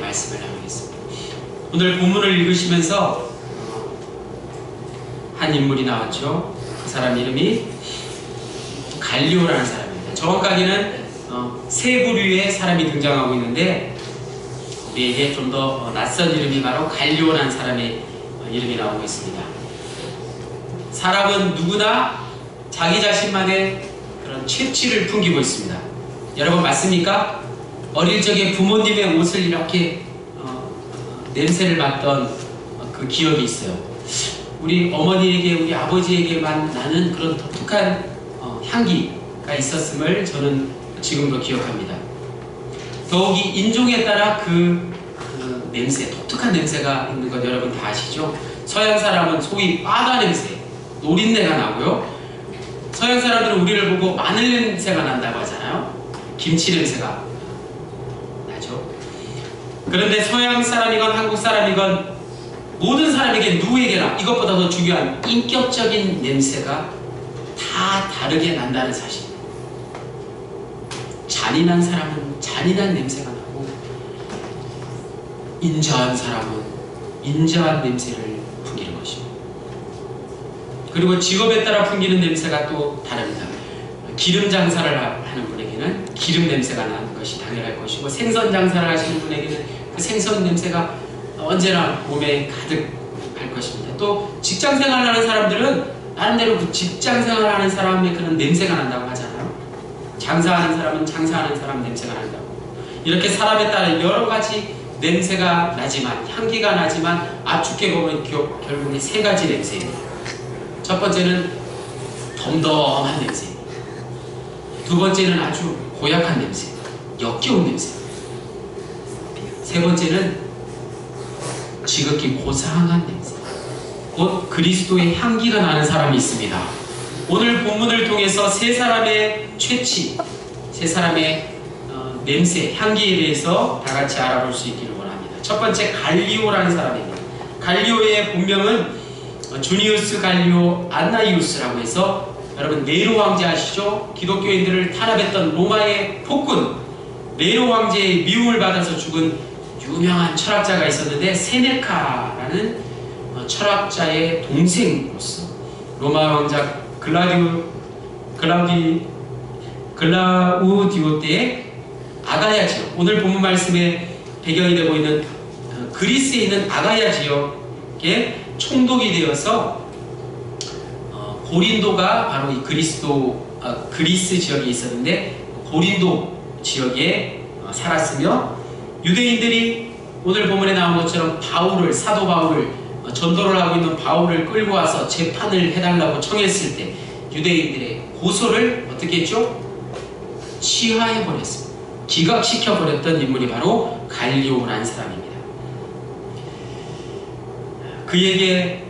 말씀을 나누겠습니다. 오늘 본문을 읽으시면서 한 인물이 나왔죠. 그 사람 이름이 갈리오라는 사람입니다. 정확하게는 세 부류의 사람이 등장하고 있는데 우리에게 좀 더 낯선 이름이 바로 갈리오라는 사람의 이름이 나오고 있습니다. 사람은 누구나 자기 자신만의 그런 취치를 풍기고 있습니다. 여러분 맞습니까? 어릴 적에 부모님의 옷을 이렇게 냄새를 맡던 그 기억이 있어요. 우리 어머니에게 우리 아버지에게만 나는 그런 독특한 향기가 있었음을 저는 지금도 기억합니다. 더욱이 인종에 따라 그 냄새, 독특한 냄새가 있는 것 여러분 다 아시죠? 서양 사람은 소위 바다 냄새, 노린내가 나고요. 서양 사람들은 우리를 보고 마늘 냄새가 난다고 하잖아요. 김치 냄새가 나죠. 그런데 서양 사람이건 한국 사람이건 모든 사람에게 누구에게나 이것보다 더 중요한 인격적인 냄새가 다 다르게 난다는 사실. 잔인한 사람은 잔인한 냄새가 나고 인자한 사람은 인자한 냄새를 풍기는 것입니다. 그리고 직업에 따라 풍기는 냄새가 또 다릅니다. 기름 장사를 하는 분에게는 기름 냄새가 나는 것이 당연할 것이고 생선 장사를 하시는 분에게는 그 생선 냄새가 언제나 몸에 가득할 것입니다. 또 직장 생활을 하는 사람들은 나름대로 그 직장 생활을 하는 사람의 그런 냄새가 난다고 하잖아요. 장사하는 사람은 장사하는 사람 냄새가 난다고. 이렇게 사람에 따라 여러 가지 냄새가 나지만 향기가 나지만 압축해 보면 결국에 세 가지 냄새입니다. 첫 번째는 덤덤한 냄새, 두 번째는 아주 고약한 냄새, 역겨운 냄새, 세 번째는 지극히 고상한 냄새, 곧 그리스도의 향기가 나는 사람이 있습니다. 오늘 본문을 통해서 세 사람의 취치, 세 사람의 냄새, 향기에 대해서 다 같이 알아볼 수 있기를 원합니다. 첫 번째 갈리오라는 사람입니다. 갈리오의 본명은 주니우스 갈리오 안나이우스라고 해서 여러분 네로 왕제 아시죠? 기독교인들을 탄압했던 로마의 폭군 네로 왕제의 미움을 받아서 죽은 유명한 철학자가 있었는데 세네카라는 철학자의 동생으로서 로마 왕자 글라우디오 때의 아가야 지역, 오늘 본문 말씀의 배경이 되고 있는 그리스에 있는 아가야 지역에 총독이 되어서 고린도가 바로 이 그리스 지역에 있었는데 고린도 지역에 살았으며 유대인들이 오늘 본문에 나온 것처럼 사도 바울을 전도를 하고 있는 바울을 끌고 와서 재판을 해달라고 청했을 때 유대인들의 고소를 어떻게 했죠? 취하해버렸습니다. 기각시켜버렸던 인물이 바로 갈리오라는 사람입니다. 그에게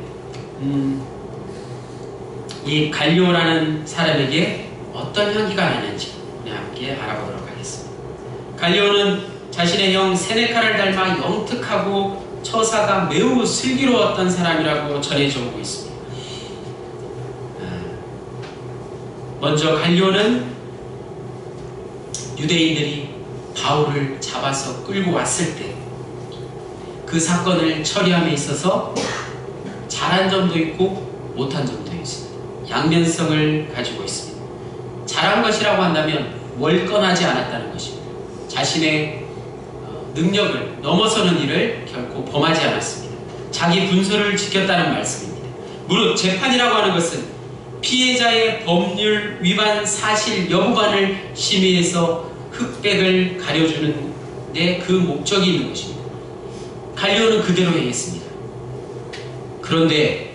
이 갈리오라는 사람에게 어떤 향기가 나는지 우리 함께 알아보도록 하겠습니다. 갈리오는 자신의 형 세네카를 닮아 영특하고 처사가 매우 슬기로웠던 사람이라고 전해져 오고 있습니다. 먼저 갈리오는 유대인들이 바울을 잡아서 끌고 왔을 때 그 사건을 처리함에 있어서 잘한 점도 있고 못한 점도 있습니다. 양면성을 가지고 있습니다. 잘한 것이라고 한다면 월권하지 않았다는 것입니다. 자신의 능력을 넘어서는 일을 결코 범하지 않았습니다. 자기 분수를 지켰다는 말씀입니다. 무릇 재판이라고 하는 것은 피해자의 법률 위반 사실 여부관을 심의해서 흑백을 가려주는 데 그 목적이 있는 것입니다. 갈리오는 그대로 행했습니다. 그런데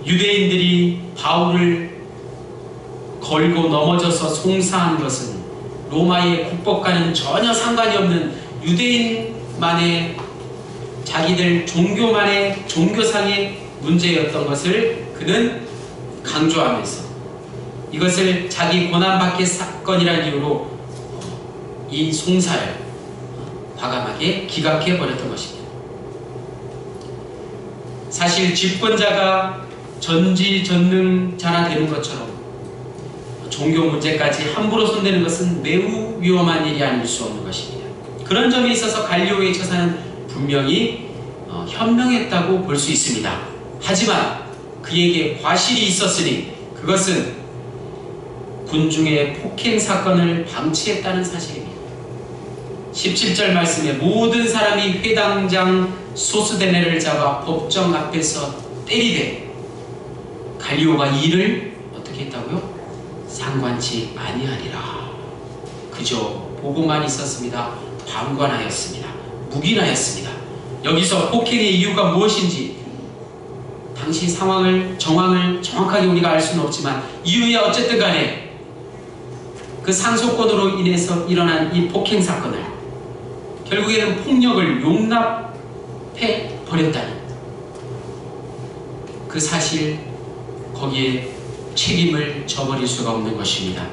유대인들이 바울을 걸고 넘어져서 송사한 것은 로마의 국법과는 전혀 상관이 없는 유대인만의 자기들 종교만의 종교상의 문제였던 것을 그는 강조하면서 이것을 자기 고난받기 사건이라는 이유로 이 송사를 과감하게 기각해 버렸던 것입니다. 사실 집권자가 전지전능자나 되는 것처럼 종교 문제까지 함부로 손대는 것은 매우 위험한 일이 아닐 수 없는 것입니다. 그런 점에 있어서 갈리오의 처사는 분명히 현명했다고 볼 수 있습니다. 하지만 그에게 과실이 있었으니 그것은 군중의 폭행 사건을 방치했다는 사실입니다. 17절 말씀에 모든 사람이 회당장 소스데네를 잡아 법정 앞에서 때리되 갈리오가 이를 어떻게 했다고요? 상관치 아니하니라. 그저 보고만 있었습니다. 방관하였습니다. 묵인하였습니다. 여기서 폭행의 이유가 무엇인지 당시 정황을 정확하게 우리가 알 수는 없지만 이유에 어쨌든 간에 그 상속권으로 인해서 일어난 이 폭행 사건을 결국에는 폭력을 용납해 버렸다는 그 사실, 거기에 책임을 져버릴 수가 없는 것입니다.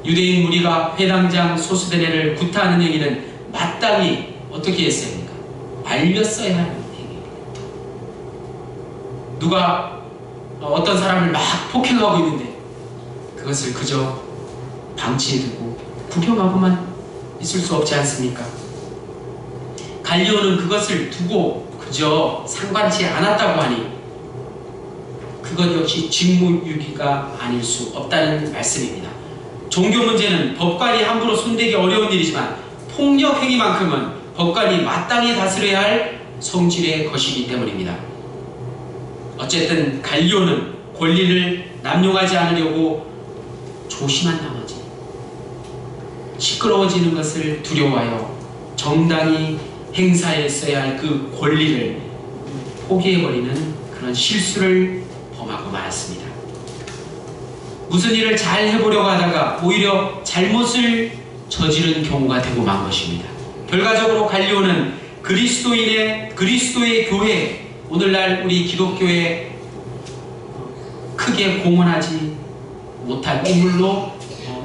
유대인 무리가 회당장 소스데네를 구타하는 행위는 마땅히 어떻게 했습니까? 말렸어야 하는 행위입니다. 누가 어떤 사람을 막 폭행하고 있는데 그것을 그저 방치해두고 구경하고만 있을 수 없지 않습니까? 갈리오는 그것을 두고 그저 상관치 않았다고 하니 그것 역시 직무유기가 아닐 수 없다는 말씀입니다. 종교 문제는 법관이 함부로 손대기 어려운 일이지만 폭력 행위만큼은 법관이 마땅히 다스려야 할 성질의 것이기 때문입니다. 어쨌든 갈리오는 권리를 남용하지 않으려고 조심한 나머지 시끄러워지는 것을 두려워하여 정당히 행사했어야 할 그 권리를 포기해버리는 그런 실수를 범하고 말았습니다. 무슨 일을 잘 해보려고 하다가 오히려 잘못을 저지른 경우가 되고 만 것입니다. 결과적으로 갈리오는 그리스도의 교회, 오늘날 우리 기독교에 크게 공헌하지 못한 인물로,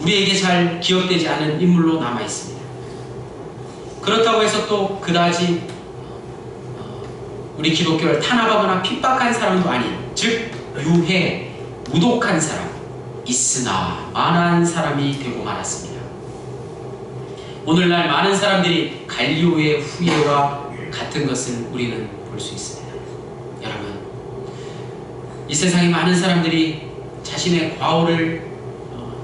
우리에게 잘 기억되지 않은 인물로 남아있습니다. 그렇다고 해서 또 그다지 우리 기독교를 탄압하거나 핍박한 사람도 아닌, 즉 유해, 무독한 사람, 있으나 만한 사람이 되고 말았습니다. 오늘날 많은 사람들이 갈리오의 후예와 같은 것을 우리는 볼 수 있습니다. 여러분, 이 세상에 많은 사람들이 자신의 과오를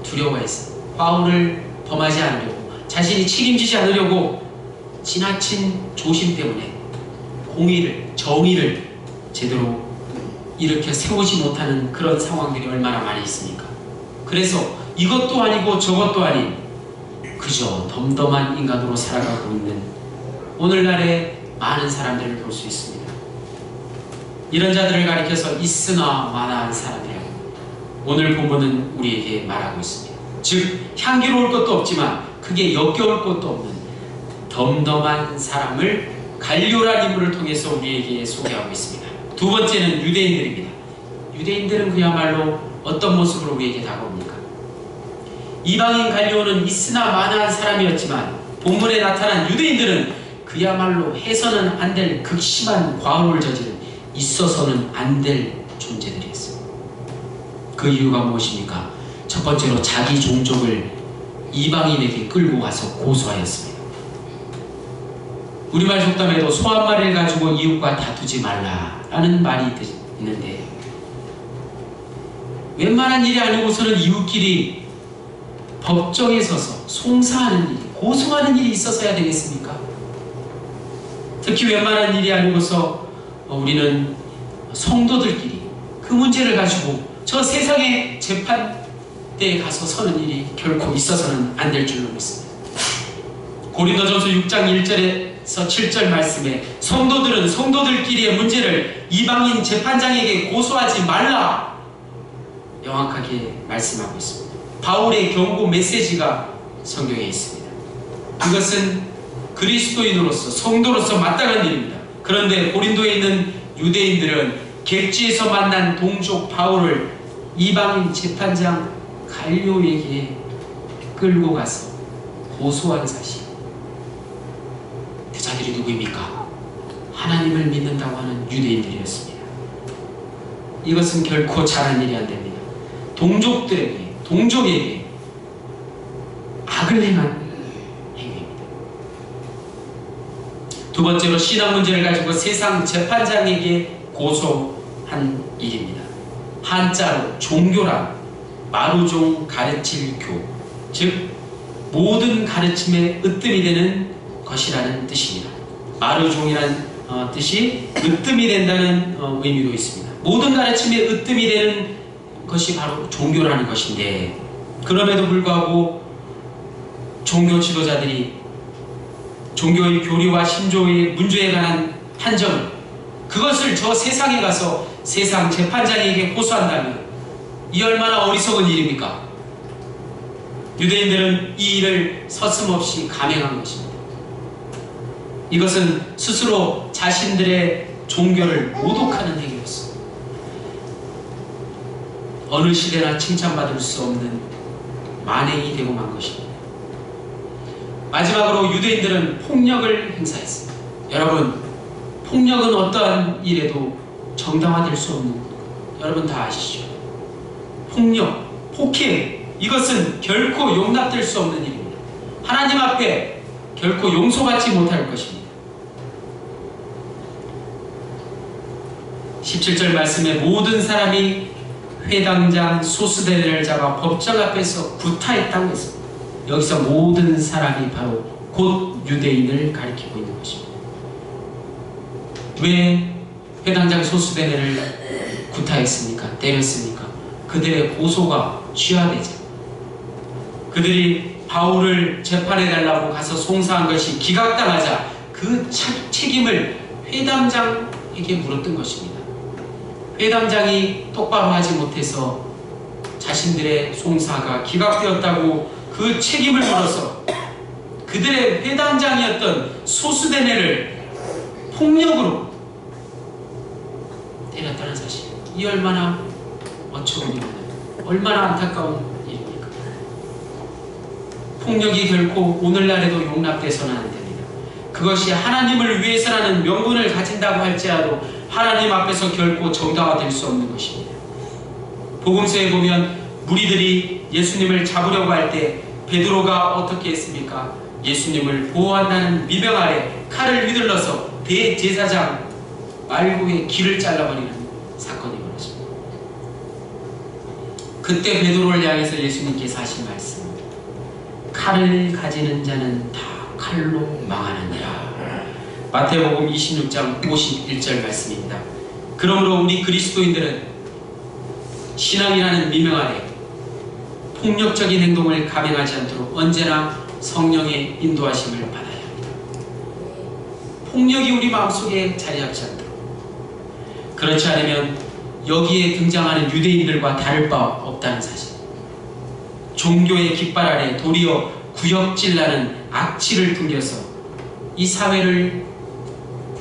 두려워해서 과오를 범하지 않으려고, 자신이 책임지지 않으려고 지나친 조심 때문에 공의를, 정의를 제대로 일으켜 세우지 못하는 그런 상황들이 얼마나 많이 있습니까? 그래서 이것도 아니고 저것도 아닌 그저 덤덤한 인간으로 살아가고 있는 오늘날의 많은 사람들을 볼 수 있습니다. 이런 자들을 가리켜서 있으나 마나한 사람이라고 오늘 본문은 우리에게 말하고 있습니다. 즉 향기로울 것도 없지만 크게 역겨울 것도 없는 덤덤한 사람을 갈리오라는 인물을 통해서 우리에게 소개하고 있습니다. 두 번째는 유대인들입니다. 유대인들은 그야말로 어떤 모습으로 우리에게 다가옵니까? 이방인 갈리오는 있으나 마나한 사람이었지만 본문에 나타난 유대인들은 그야말로 해서는 안 될 극심한 과오를 저지른 있어서는 안 될 존재들이었습니다. 그 이유가 무엇입니까? 첫 번째로 자기 종족을 이방인에게 끌고 와서 고소하였습니다. 우리말 속담에도 소 한 마리를 가지고 이웃과 다투지 말라라는 말이 있는데, 웬만한 일이 아니고서는 이웃끼리 법정에 서서 송사하는 일, 고소하는 일이 있어서야 되겠습니까? 특히 웬만한 일이 아니고서 우리는 성도들끼리 그 문제를 가지고 저 세상의 재판대에 가서 서는 일이 결코 있어서는 안 될 줄로 믿습니다. 고린도전서 6장 1절에서 7절 말씀에 성도들은 성도들끼리의 문제를 이방인 재판장에게 고소하지 말라 명확하게 말씀하고 있습니다. 바울의 경고 메시지가 성경에 있습니다. 이것은 그리스도인으로서 성도로서 마땅한 일입니다. 그런데 고린도에 있는 유대인들은 객지에서 만난 동족 바울을 이방인 재판장 갈리오에게 끌고 가서 고소한 사실, 그 자들이 누구입니까? 하나님을 믿는다고 하는 유대인들이었습니다. 이것은 결코 잘한 일이 안 됩니다. 동족들에게, 동족에게 악을 행한 행위입니다. 두 번째로 신앙 문제를 가지고 세상 재판장에게 고소한 일입니다. 한자로 종교란 마루종 가르칠 교, 즉 모든 가르침에 으뜸이 되는 것이라는 뜻입니다. 마루종이라는 뜻이 으뜸이 된다는 의미로 있습니다. 모든 가르침에 으뜸이 되는 것이 바로 종교라는 것인데, 그럼에도 불구하고 종교 지도자들이 종교의 교리와 신조의 문제에 관한 판정을, 그것을 저 세상에 가서 세상 재판장에게 고소한다면 이 얼마나 어리석은 일입니까? 유대인들은 이 일을 서슴없이 감행한 것입니다. 이것은 스스로 자신들의 종교를 모독하는 행위였습니다. 어느 시대나 칭찬받을 수 없는 만행이 되고 만 것입니다. 마지막으로 유대인들은 폭력을 행사했습니다. 여러분, 폭력은 어떠한 일에도 정당화될 수 없는 것, 여러분 다 아시죠? 폭력, 폭행, 이것은 결코 용납될 수 없는 일입니다. 하나님 앞에 결코 용서받지 못할 것입니다. 17절 말씀에 모든 사람이 회당장 소스대를 잡아 법정 앞에서 구타했다고 했습니다. 여기서 모든 사람이 바로 곧 유대인을 가리키고 있는 것입니다. 왜 회당장 소스대를 구타했습니까? 때렸습니까? 그들의 고소가 취하되자, 그들이 바울을 재판해달라고 가서 송사한 것이 기각당하자 그 책임을 회당장에게 물었던 것입니다. 회당장이 똑바로 하지 못해서 자신들의 송사가 기각되었다고 그 책임을 물어서 그들의 회당장이었던 소스데네를 폭력으로 때렸다는 사실, 이 얼마나 어처구니 없는, 얼마나 안타까운 일입니까? 폭력이 결코 오늘날에도 용납돼서는 안 됩니다. 그것이 하나님을 위해서라는 명분을 가진다고 할지라도 하나님 앞에서 결코 정당화될 수 없는 것입니다. 복음서에 보면 무리들이 예수님을 잡으려고 할 때 베드로가 어떻게 했습니까? 예수님을 보호한다는 미명 아래 칼을 휘둘러서 대제사장 말고의 길을 잘라버리는 사건이 벌어집니다. 그때 베드로를 향해서 예수님께서 하신 말씀, 칼을 가지는 자는 다 칼로 망하느니라. 마태복음 26장 51절 말씀입니다. 그러므로 우리 그리스도인들은 신앙이라는 미명 아래 폭력적인 행동을 감행하지 않도록 언제나 성령의 인도하심을 받아야 합니다. 폭력이 우리 마음속에 자리 잡지 않도록. 그렇지 않으면 여기에 등장하는 유대인들과 다를 바 없다는 사실, 종교의 깃발 아래 도리어 구역질나는 악취를 풍겨서 이 사회를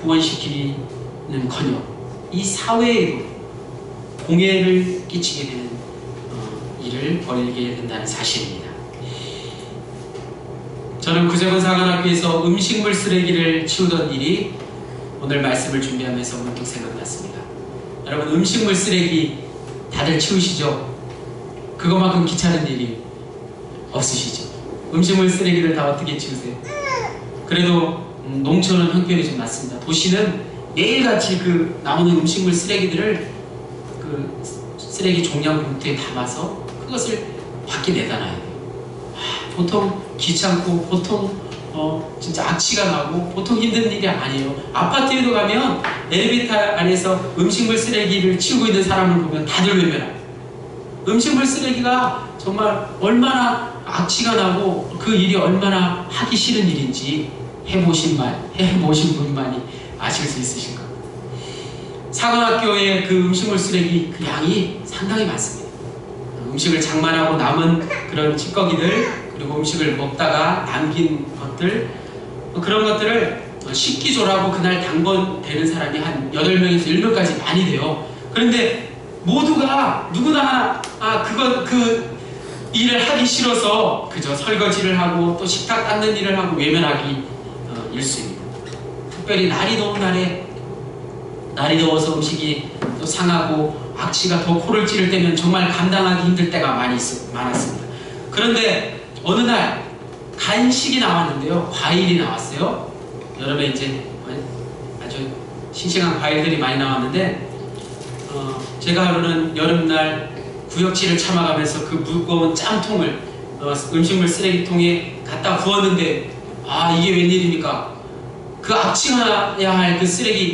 구원시키는커녕 이 사회에도 공해를 끼치게 되는 일을 벌이게 된다는 사실입니다. 저는 구세군 사관학교에서 음식물 쓰레기를 치우던 일이 오늘 말씀을 준비하면서 문득 생각났습니다. 여러분, 음식물 쓰레기 다들 치우시죠? 그것만큼 귀찮은 일이 없으시죠? 음식물 쓰레기를 다 어떻게 치우세요? 그래도 농촌은 형편이 좀 낫습니다. 도시는 매일같이 그 나오는 음식물 쓰레기들을 그 쓰레기 종량 봉투에 담아서 그것을 밖에 내다 놔야 돼요. 보통 귀찮고 보통 진짜 악취가 나고 보통 힘든 일이 아니에요. 아파트에도 가면 엘리베이터 안에서 음식물 쓰레기를 치우고 있는 사람을 보면 다들 외면합니다. 음식물 쓰레기가 정말 얼마나 악취가 나고 그 일이 얼마나 하기 싫은 일인지 해보신 분만이 아실 수 있으실 겁니다. 사관학교의 그 음식물 쓰레기 그 양이 상당히 많습니다. 음식을 장만하고 남은 그런 찌꺼기들, 그리고 음식을 먹다가 남긴 것들, 그런 것들을 식기조라고 그날 당번되는 사람이 한 8명에서 10명까지 많이 돼요. 그런데 모두가 누구나 그 일을 하기 싫어서 그저 설거지를 하고 또 식탁 닦는 일을 하고 외면하기 일쑤입니다. 특별히 날이 더운 날에, 날이 더워서 음식이 또 상하고 악취가 더 코를 찌를 때면 정말 감당하기 힘들 때가 많았습니다. 그런데 어느 날 간식이 나왔는데요, 과일이 나왔어요. 여름에 이제 아주 싱싱한 과일들이 많이 나왔는데 제가 하루는 여름날 구역질을 참아가면서 그 무거운 짬통을 음식물 쓰레기통에 갖다 부었는데 이게 웬일입니까? 그 악취나야 할 그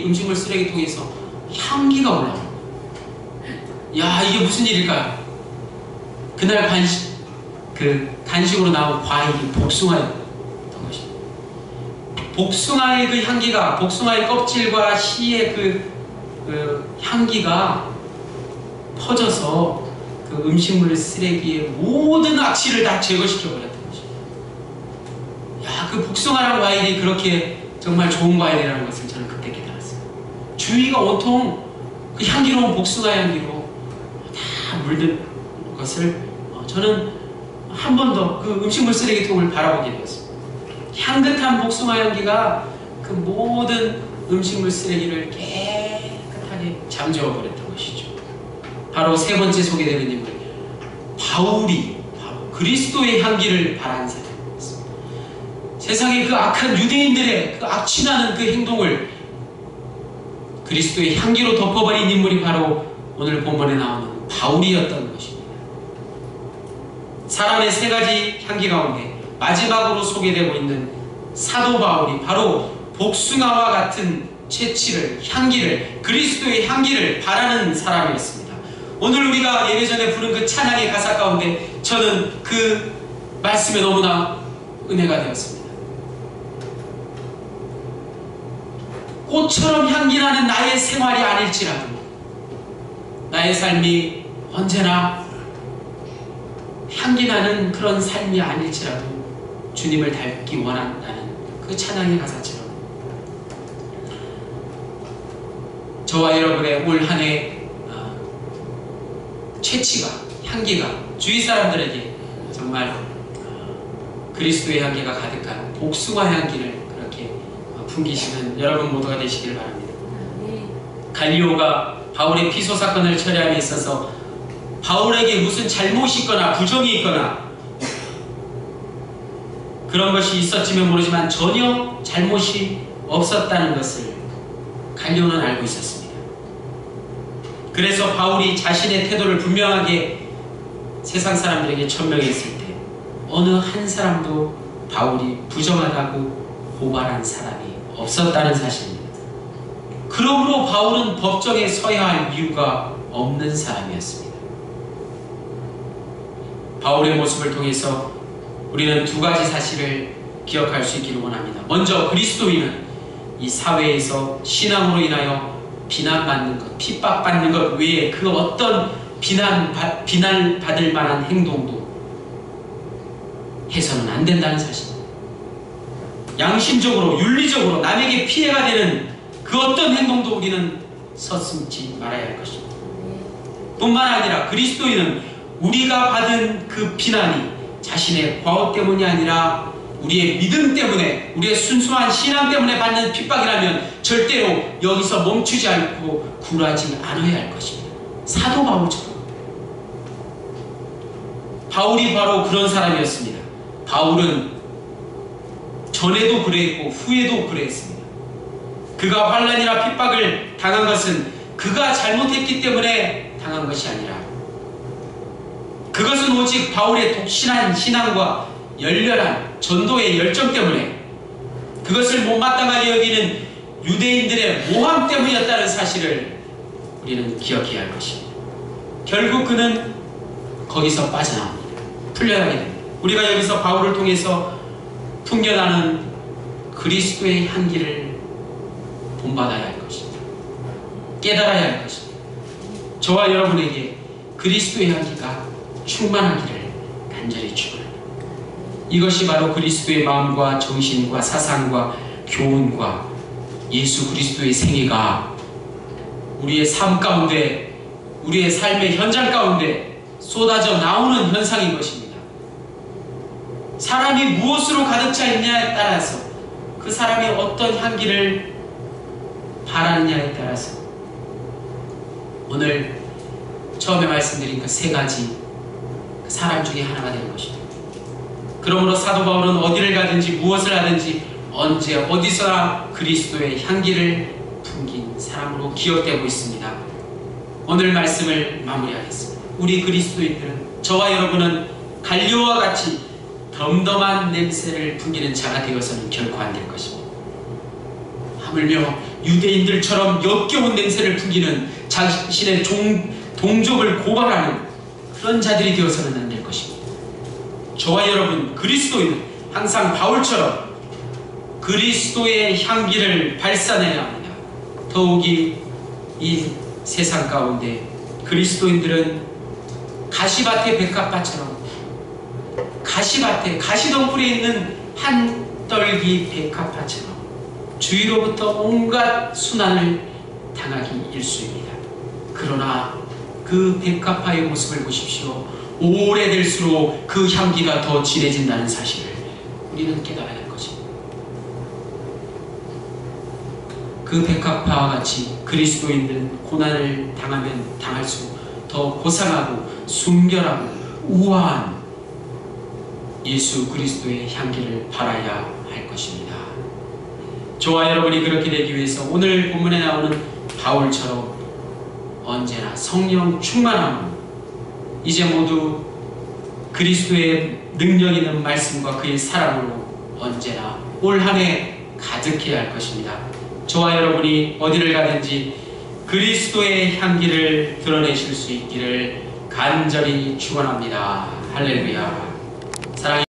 음식물 쓰레기통에서 향기가 올라와요. 이게 무슨 일일까요? 그날 간식으로 나온 과일이 복숭아였던 것입니다. 복숭아의 그 향기가, 복숭아의 껍질과 씨의 그 향기가 퍼져서 그 음식물 쓰레기의 모든 악취를 다 제거시켜 버렸던 것입니다. 그 복숭아라는 과일이 그렇게 정말 좋은 과일이라는 것을 저는 그때 깨달았어요. 주위가 온통 그 향기로운 복숭아 향기로 다 물든 것을 저는 한 번 더 그 음식물 쓰레기통을 바라보게 되었습니다. 향긋한 복숭아 향기가 그 모든 음식물 쓰레기를 깨끗하게 잠재워 버렸던 것이죠. 바로 세 번째 소개되는 인물, 바울이 바로 그리스도의 향기를 바라는 사람이었습니다. 세상의 그 악한 유대인들의 그 악취나는 그 행동을 그리스도의 향기로 덮어버린 인물이 바로 오늘 본문에 나오는 바울이었던 것입니다. 사람의 세 가지 향기 가운데 마지막으로 소개되고 있는 사도 바울이 바로 복숭아와 같은 채취를, 향기를, 그리스도의 향기를 바라는 사람이었습니다. 오늘 우리가 예배 전에 부른 그 찬양의 가사 가운데 저는 그 말씀에 너무나 은혜가 되었습니다. 꽃처럼 향기나는 나의 생활이 아닐지라도 나의 삶이 언제나 향기나는 그런 삶이 아닐지라도 주님을 닮기 원한다는 그 찬양의 가사처럼 저와 여러분의 올 한 해 채취가, 향기가 주위 사람들에게 정말 그리스도의 향기가 가득한 복숭아 향기를 그렇게 풍기시는 여러분 모두가 되시길 바랍니다. 갈리오가 바울의 피소 사건을 처리함에 있어서 바울에게 무슨 잘못이 있거나 부정이 있거나 그런 것이 있었지면 모르지만 전혀 잘못이 없었다는 것을 갈리오는 알고 있었습니다. 그래서 바울이 자신의 태도를 분명하게 세상 사람들에게 천명했을 때 어느 한 사람도 바울이 부정하다고 고발한 사람이 없었다는 사실입니다. 그러므로 바울은 법정에 서야 할 이유가 없는 사람이었습니다. 바울의 모습을 통해서 우리는 두 가지 사실을 기억할 수 있기를 원합니다. 먼저 그리스도인은 이 사회에서 신앙으로 인하여 비난받는 것, 핍박받는 것 외에 그 어떤 비난받을 만한 행동도 해서는 안 된다는 사실입니다. 양심적으로, 윤리적으로 남에게 피해가 되는 그 어떤 행동도 우리는 서슴지 말아야 할 것입니다. 뿐만 아니라 그리스도인은 우리가 받은 그 비난이 자신의 과오 때문이 아니라 우리의 믿음 때문에, 우리의 순수한 신앙 때문에 받는 핍박이라면 절대로 여기서 멈추지 않고 굴하지 않아야 할 것입니다. 사도 바울처럼. 바울이 바로 그런 사람이었습니다. 바울은 전에도 그랬고 후에도 그랬습니다. 그가 환난이나 핍박을 당한 것은 그가 잘못했기 때문에 당한 것이 아니라 그것은 오직 바울의 독신한 신앙과 열렬한 전도의 열정 때문에, 그것을 못마땅하게 여기는 유대인들의 모함 때문이었다는 사실을 우리는 기억해야 할 것입니다. 결국 그는 거기서 빠져나옵니다. 풀려나게 됩니다. 우리가 여기서 바울을 통해서 풍겨나는 그리스도의 향기를 본받아야 할 것입니다. 깨달아야 할 것입니다. 저와 여러분에게 그리스도의 향기가 충만하기를 간절히 축원합니다. 이것이 바로 그리스도의 마음과 정신과 사상과 교훈과 예수 그리스도의 생애가 우리의 삶 가운데, 우리의 삶의 현장 가운데 쏟아져 나오는 현상인 것입니다. 사람이 무엇으로 가득 차 있냐에 따라서, 그 사람이 어떤 향기를 바라느냐에 따라서 오늘 처음에 말씀드린 그 세 가지 사람 중에 하나가 되는 것입니다. 그러므로 사도 바울은 어디를 가든지 무엇을 하든지 언제 어디서나 그리스도의 향기를 풍긴 사람으로 기억되고 있습니다. 오늘 말씀을 마무리하겠습니다. 우리 그리스도인들은, 저와 여러분은 갈료와 같이 덤덤한 냄새를 풍기는 자가 되어서는 결코 안 될 것입니다. 하물며 유대인들처럼 역겨운 냄새를 풍기는 자신의 동족을 고발하는 그런 자들이 되어서는 안 될 것입니다. 저와 여러분 그리스도인은 항상 바울처럼 그리스도의 향기를 발산해야 합니다. 더욱이 이 세상 가운데 그리스도인들은 가시밭의 백합화처럼, 가시밭에 가시덩굴에 있는 한떨기 백합화처럼 주위로부터 온갖 순환을 당하기 일쑤입니다. 그러나 그 백합화의 모습을 보십시오. 오래될수록 그 향기가 더 진해진다는 사실을 우리는 깨달아야 할 것입니다. 그 백합화와 같이 그리스도인들은 고난을 당하면 당할수록 더 고상하고 순결하고 우아한 예수 그리스도의 향기를 발하여야 할 것입니다. 저와 여러분이 그렇게 되기 위해서 오늘 본문에 나오는 바울처럼 언제나 성령 충만함으로 이제 모두 그리스도의 능력 있는 말씀과 그의 사랑으로 언제나 올 한 해 가득해야 할 것입니다. 저와 여러분이 어디를 가든지 그리스도의 향기를 드러내실 수 있기를 간절히 축원합니다. 할렐루야. 사랑해